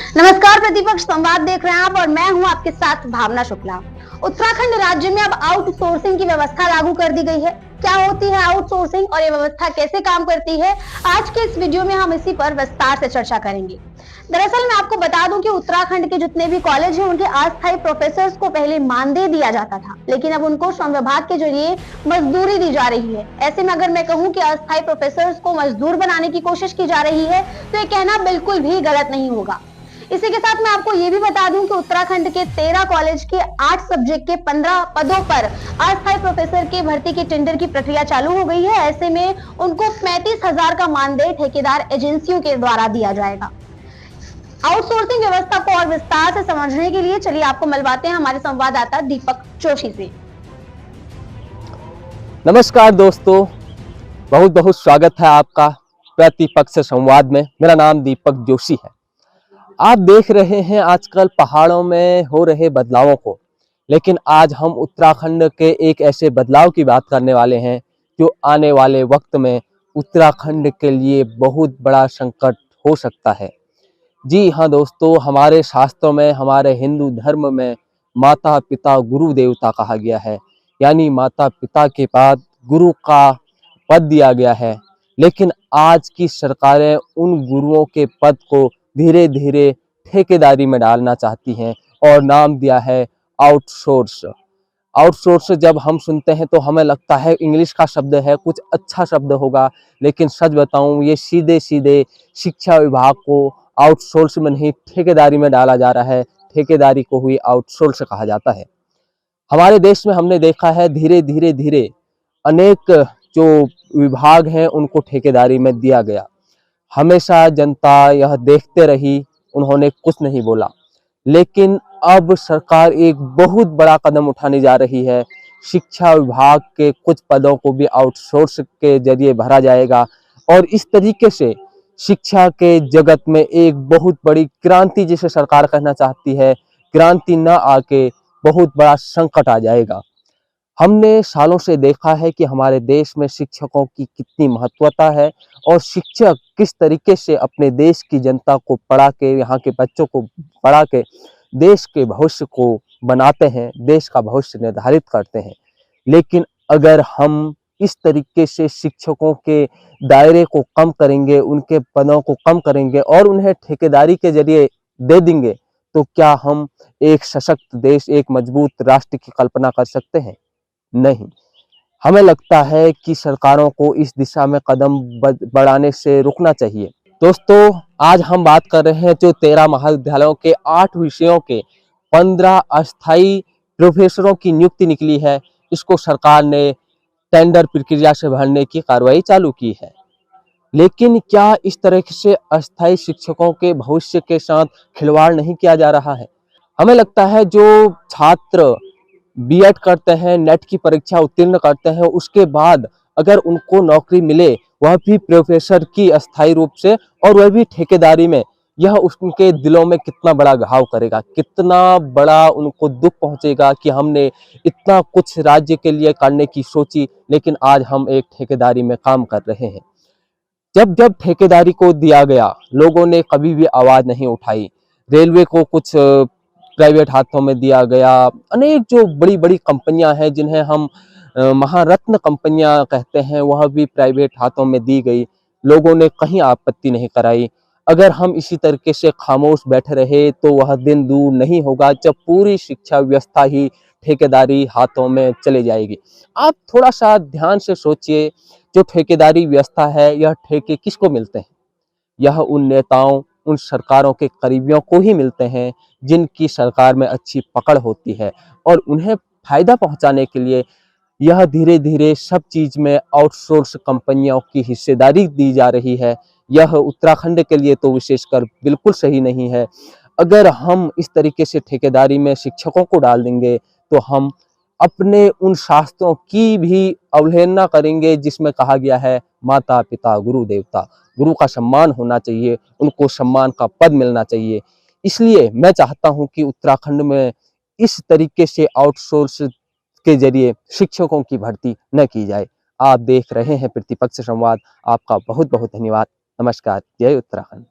नमस्कार, प्रतिपक्ष संवाद देख रहे हैं आप और मैं हूं आपके साथ भावना शुक्ला। उत्तराखंड राज्य में अब आउटसोर्सिंग की व्यवस्था लागू कर दी गई है। क्या होती है आउटसोर्सिंग और ये व्यवस्था कैसे काम करती है, आज के इस वीडियो में हम इसी पर विस्तार से चर्चा करेंगे। दरअसल मैं आपको बता दूं कि उत्तराखंड के जितने भी कॉलेज हैं उनके अस्थायी प्रोफेसर्स को पहले मानदेय दिया जाता था, लेकिन अब उनको श्रम विभाग के जरिए मजदूरी दी जा रही है। ऐसे में अगर मैं कहूं कि अस्थायी प्रोफेसर्स को मजदूर बनाने की कोशिश की जा रही है तो ये कहना बिल्कुल भी गलत नहीं होगा। इसी के साथ मैं आपको ये भी बता दूं कि उत्तराखंड के 13 कॉलेज के 8 सब्जेक्ट के 15 पदों पर अस्थायी प्रोफेसर की भर्ती की टेंडर की प्रक्रिया चालू हो गई है। ऐसे में उनको 35,000 का मानदेय ठेकेदार एजेंसियों के द्वारा दिया जाएगा। आउटसोर्सिंग व्यवस्था को और विस्तार से समझने के लिए चलिए आपको मिलवाते हैं हमारे संवाददाता दीपक जोशी से। नमस्कार दोस्तों, बहुत बहुत स्वागत है आपका प्रतिपक्ष संवाद में। मेरा नाम दीपक जोशी है। आप देख रहे हैं आजकल पहाड़ों में हो रहे बदलावों को, लेकिन आज हम उत्तराखंड के एक ऐसे बदलाव की बात करने वाले हैं जो आने वाले वक्त में उत्तराखंड के लिए बहुत बड़ा संकट हो सकता है। जी हाँ दोस्तों, हमारे शास्त्रों में, हमारे हिंदू धर्म में माता पिता गुरु देवता कहा गया है, यानी माता पिता के बाद गुरु का पद दिया गया है। लेकिन आज की सरकारें उन गुरुओं के पद को धीरे धीरे ठेकेदारी में डालना चाहती हैं और नाम दिया है आउटसोर्स। आउटसोर्स जब हम सुनते हैं तो हमें लगता है इंग्लिश का शब्द है, कुछ अच्छा शब्द होगा, लेकिन सच बताऊं ये सीधे सीधे शिक्षा विभाग को आउटसोर्स में नहीं ठेकेदारी में डाला जा रहा है। ठेकेदारी को ही आउटसोर्स कहा जाता है। हमारे देश में हमने देखा है धीरे धीरे धीरे अनेक जो विभाग हैं उनको ठेकेदारी में दिया गया। हमेशा जनता यह देखते रही, उन्होंने कुछ नहीं बोला। लेकिन अब सरकार एक बहुत बड़ा कदम उठाने जा रही है। शिक्षा विभाग के कुछ पदों को भी आउटसोर्स के जरिए भरा जाएगा और इस तरीके से शिक्षा के जगत में एक बहुत बड़ी क्रांति, जिसे सरकार कहना चाहती है, क्रांति न आके बहुत बड़ा संकट आ जाएगा। हमने सालों से देखा है कि हमारे देश में शिक्षकों की कितनी महत्वता है और शिक्षक किस तरीके से अपने देश की जनता को पढ़ा के, यहाँ के बच्चों को पढ़ा के देश के भविष्य को बनाते हैं, देश का भविष्य निर्धारित करते हैं। लेकिन अगर हम इस तरीके से शिक्षकों के दायरे को कम करेंगे, उनके पदों को कम करेंगे और उन्हें ठेकेदारी के जरिए दे देंगे, तो क्या हम एक सशक्त देश, एक मजबूत राष्ट्र की कल्पना कर सकते हैं? नहीं। हमें लगता है कि सरकारों को इस दिशा में कदम बढ़ाने से रुकना चाहिए। दोस्तों, आज हम बात कर रहे हैं जो 13 महाविद्यालयों के 8 विषयों के 15 अस्थायी प्रोफेसरों की नियुक्ति निकली है। इसको सरकार ने टेंडर प्रक्रिया से भरने की कार्रवाई चालू की है। लेकिन क्या इस तरह से अस्थायी शिक्षकों के भविष्य के साथ खिलवाड़ नहीं किया जा रहा है? हमें लगता है जो छात्र बीएड करते हैं, नेट की परीक्षा उत्तीर्ण करते हैं, उसके बाद अगर उनको नौकरी मिले, वह भी प्रोफेसर की अस्थायी रूप से, और वह भी ठेकेदारी में, यह उनके दिलों में कितना बड़ा घाव करेगा, कितना बड़ा उनको दुख पहुंचेगा कि हमने इतना कुछ राज्य के लिए करने की सोची, लेकिन आज हम एक ठेकेदारी में काम कर रहे हैं। जब जब ठेकेदारी को दिया गया, लोगों ने कभी भी आवाज नहीं उठाई। रेलवे को कुछ प्राइवेट हाथों में दिया गया। अनेक जो बड़ी बड़ी कंपनियां हैं जिन्हें हम महारत्न कंपनियां कहते हैं, वह भी प्राइवेट हाथों में दी गई। लोगों ने कहीं आपत्ति नहीं कराई। अगर हम इसी तरीके से खामोश बैठे रहे तो वह दिन दूर नहीं होगा जब पूरी शिक्षा व्यवस्था ही ठेकेदारी हाथों में चले जाएगी। आप थोड़ा सा ध्यान से सोचिए, जो ठेकेदारी व्यवस्था है, यह ठेके किसको मिलते हैं? यह उन नेताओं, उन सरकारों के करीबियों को ही मिलते हैं जिनकी सरकार में अच्छी पकड़ होती है, और उन्हें फायदा पहुंचाने के लिए यह धीरे धीरे सब चीज में आउटसोर्स कंपनियों की हिस्सेदारी दी जा रही है। यह उत्तराखंड के लिए तो विशेषकर बिल्कुल सही नहीं है। अगर हम इस तरीके से ठेकेदारी में शिक्षकों को डाल देंगे तो हम अपने उन शास्त्रों की भी अवहेलना करेंगे जिसमें कहा गया है माता पिता गुरु देवता। गुरु का सम्मान होना चाहिए, उनको सम्मान का पद मिलना चाहिए। इसलिए मैं चाहता हूं कि उत्तराखंड में इस तरीके से आउटसोर्स के जरिए शिक्षकों की भर्ती न की जाए। आप देख रहे हैं प्रतिपक्ष संवाद। आपका बहुत बहुत धन्यवाद। नमस्कार। जय उत्तराखंड।